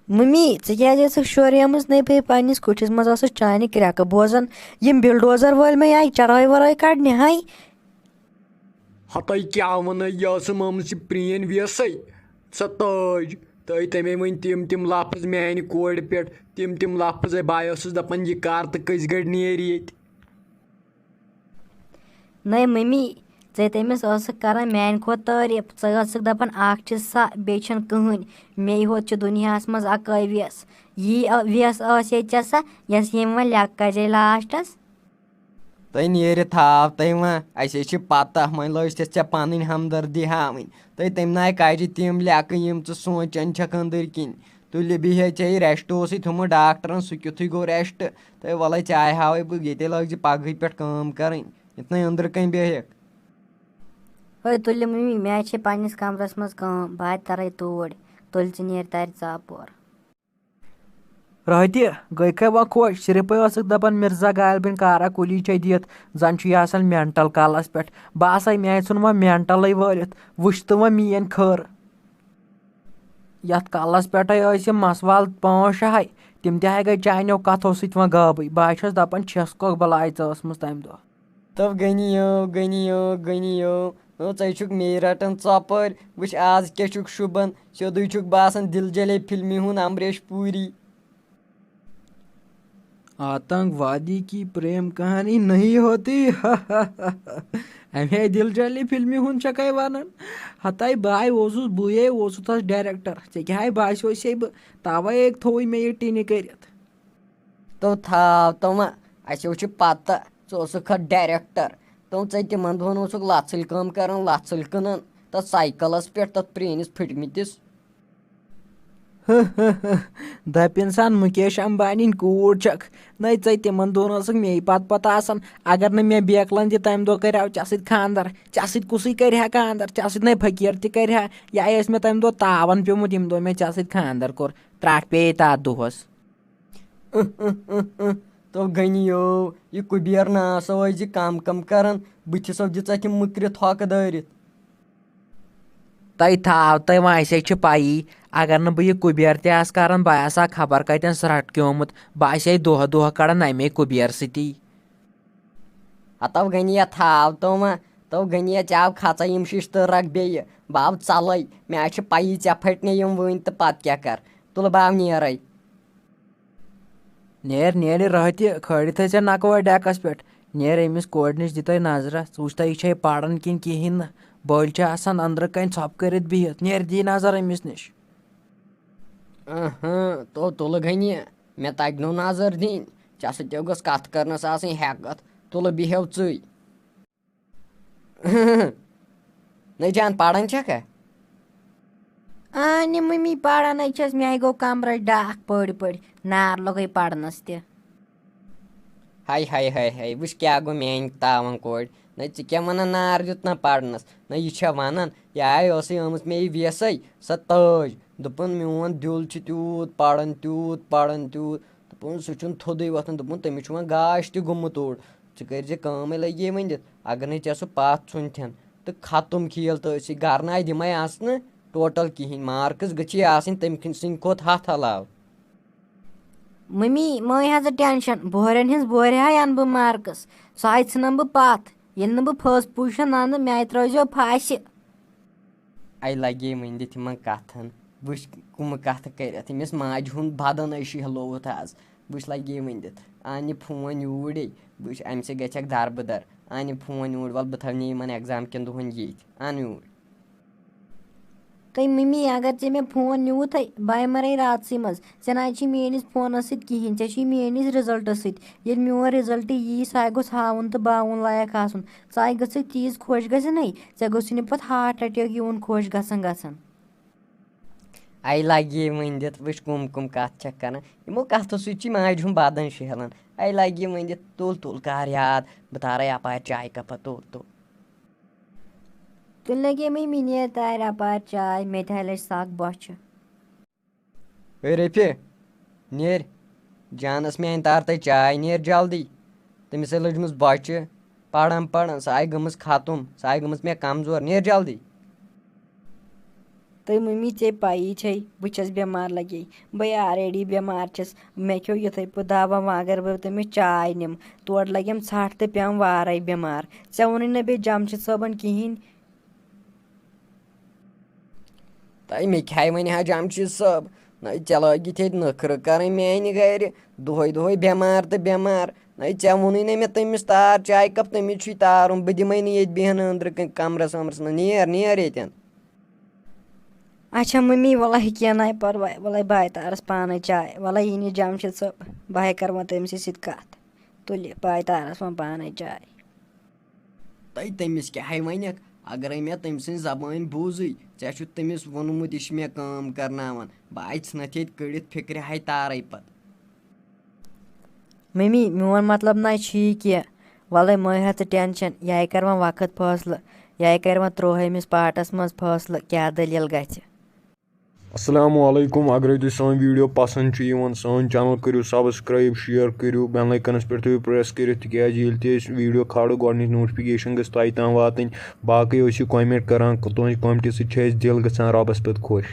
Mummy चे क्या शोरियम नहीं पे पन्निस कुठिस मज चानि क्रैक बोजान यम बिलडोजर वाल में आई चराई वराई कड़ने हाय। हतई क्या वन यह ममस प्रेन वेसै स ताज तई तमे वन तिम लफ्ज मान कोर पे तिम लफ्ज बह दपान यह कर तो कस गड़ नेर ये नहीं मम्मी चे तमिस करान मान खोत तारीफ चे दपान सा बे कहन मे होत दुनियास मज अकै वेस यी वेस ये सा यस यम वन लक करे लास्टस। तई नेर थाव तई असे पता वो लज थे पन हमदर्दी हावन तई तम आय कज तिम लेक यम सोचन छक अंदर किन तुल बिहे चे रेस्ट थोमुत डॉक्टरन सह क्युथ गो रेस्ट तई वल चाय हावे बह ये लग पगह पे काम कर इत अंदर कन बेहक। हे तुल मम्मी मे पन्निस कमरस मज काम बह तरे तोड़ तुल नेर तर चापोर। रहती गई क्या वह खुश सिर्फ दपान मिर्जा गालबिन कारा कुली चे दित जन मेंटल कलस पे बह मे वन वह मेंटल वालित वुच तो वह मीन खर यथ कलस पे मसवाल 5-6 तिम तह गई चानो कथो सत वह गाबै बह दपान छक बलाय च तम दह। तब गनियो े मे रटन चपर वुच आज क्या शुबन सोदे बासान दिल जले फिल्मी हुन अमरीश पूरी। आतंकवादी की प्रेम कहानी नहीं होती हमें दिल जली फिल्मी हुन चकै वनन हताई बाय बुए डायरेक्टर ऐ क्या बासो से तवे थोई मे ये टिन कर। तो थाव तो अस वो पता खत डायरेक्टर तो तिम दोन लत्सल कम कर लत्सल कन तथ साइकलस पे तथ प्रेनिस फटमिस। दपिन सान मुकेश अंबानी कूर छक न तिम दोन मे पत आसान अगर न मे बेकलन दि तम दह कर चे खानदार चे कुस कर खानदार चे न फकीर तह या मे तम दह तावन पेमुत यम दह मे चे खानदार कोर त्रट पे तथ दोहस। तो गनियो यह कुबेर ना कम कर बुथिसो दिख मुकर थोक दारित। तय थाव तय वैसे पाई अगर न बह कुबेर तस कर बह खबर कतन सटक्योमुत बह दह दह कड़न अमे कुबेर सती। हतव गनिया थाव तो गनिया चाव खचा यम शिश तो रख बे बह चल मे पई ऐ फटने यम वन तो पत क्या कर तुल बह नेर। नेर रहती खड़ी थे नकवा डेकस पे नेर अमिस कोर नश दित नजर वुच यह पढ़न किन कहें न बल अंदर कन छप कर बिहत नेर दी नजर अमिस नश। तो तुल गनिया मे तग नो नजर दिन चे सत्यो गस कथ करनस आसनी हेकत तुल बिहेव च न जान पढ़न छका। आने मम्मी पढ़ान मे गो कमर डाक पड़ नार लगे पढ़नस त। हाय वुच क्या गो मान तावन कोर न क्या वन नार दुत ना पढ़नस न यह वन यह आम मे वेसै स ताज दोपन मोन दिल तूत पढ़न तूत दोपन सह थोदे वथन दोपन तमिस वन गाश त गोमुत ओर े कम लगे वन अगर न ऐ सह पथ ुनथन तो खत्म खेल तो घर ना दिमे आस टोटल कहें मार्क्स गि आसन तम सद खोत 100 अलाव। मम्मी मई हज टेंशन बोरन हिंस बोर अन बह मार्क्स सह इन बह पथ ये बह फर्स्ट पोजिशन अन मे त्रो फांस। आई लगे वन तिमन कथन वुच कम कथ कर माज हुंद बदन शहलोत आज वुच लगे वन आन फोन यूर वुच अम से गक दरबदर आन फोन यूर वल बह थव इन एग्जाम कन दोहन ये अन यूर। तो मम्मी अगर े मे फोन नुत बह मरे रात मज ना मेनिस फोन सहें े मेनिस रिजल्ट सत मोन रिजल्ट यी सह गोस हावन तो बावन लायक आसन च गि तीज खुश गन ऐ गोस पे हार्ट अटैक यून खुश गसन। आई लगे वन वुच कम कथ कर यमो कथो सह माज हुंद बदन शहलान आई लगे वन तुल कर याद बह तारे अपार चाय कप तुल। तुल लगे मम्मी नेर तार अपार चाय मे तह लज सक बच। रफी नेर जानस मे तार तय चाय नेर जल्दी तमिस लजमस बच पढ़न सह आई गमस खत्म सह आई गमस मे कमजोर नेर जल्दी। تہٕ مٔمی ژےٚ پَیی چھے بہٕ چھَس بٮ۪مار لگے بہٕ آلریڈی بٮ۪مار چھَس مےٚ کھیوٚو یِتھَے پٲٹھۍ دوا وۄنۍ اگر بہٕ تٔمِس چاے نِمہٕ تورٕ لگٮ۪م ژھٹھ تہٕ پٮ۪م وارَے بٮ۪مار ژےٚ ووٚنُے نہٕ بیٚیہِ جمشید صٲبن کِہیٖنۍ. تۄہہِ مےٚ کھیٚیہِ وۄنۍ ہا جمشید صٲب نَے ژےٚ لٲگِتھ ییٚتہِ نٔکھرٕ کَرٕنۍ میٛانہِ گَرِ دۄہَے دۄہَے بٮ۪مار تہٕ بٮ۪مار نَے ژےٚ ووٚنُے نہٕ مےٚ تٔمِس تار چاے کَپ تٔمِس چھُے تارُن بہٕ دِمَے نہٕ ییٚتہِ بیٚہنہٕ أنٛدرٕ کَنۍ کَمرَس وَمرَس منٛز نیر ییٚتٮ۪ن. اچھا مٔمی وَلَے کیٚنٛہہ نَے پَرواے وَلَے بہٕ تارَس پانَے چاے وَلَے یی نہٕ جمشید صٲب بہٕ کَرٕ وۄنۍ تٔمسٕے سۭتۍ کَتھ تُلہِ بہٕ تارَس وۄنۍ پانَے چاے. تۄہہِ تٔمِس کیٛاہ وَنٮ۪کھ اگرَے مےٚ تٔمۍ سٕنٛز زبٲنۍ بوٗزٕے ژےٚ چھُتھ تٔمِس ووٚنمُت یہِ چھِ مےٚ کٲم کَرناوان بہٕ ژھٕنَتھ ییٚتہِ کٔڑِتھ فِکرِ ہَے تارَے پَتہٕ. مٔمی میون مطلب نَے چھُ یہِ کیٚنٛہہ وَلَے مہٕ ہےٚ ژٕ ٹٮ۪نشَن یہِ کَرِ وۄنۍ وقت فٲصلہٕ یہِ کَرِ وۄنۍ 13مِس پاٹَس منٛز فٲصلہٕ کیٛاہ دٔلیٖل گژھِ. السلام علیکم اگرے تۄہہِ سٲنۍ ویٖڈیو پسنٛد چھُ یِوان سٲنۍ چَنَل کٔرِو سبسکرایب شِیَر کٔرِو بیل آیکَنَس پٮ۪ٹھ تھٲیِو پرٛٮ۪س کٔرِتھ تِکیٛازِ ییٚلہِ تہِ أسۍ ویٖڈیو کھالو گۄڈنِچ نوٹِفِکیشَن گٔژھ تۄہہِ تام واتٕنۍ باقٕے ٲسِو کوٚمٮ۪نٛٹ کَران تُہٕنٛزِ کوٚمٮ۪نٛٹہِ سۭتۍ چھِ اَسہِ دِل گژھان رۄبَس پٮ۪ٹھ خۄش.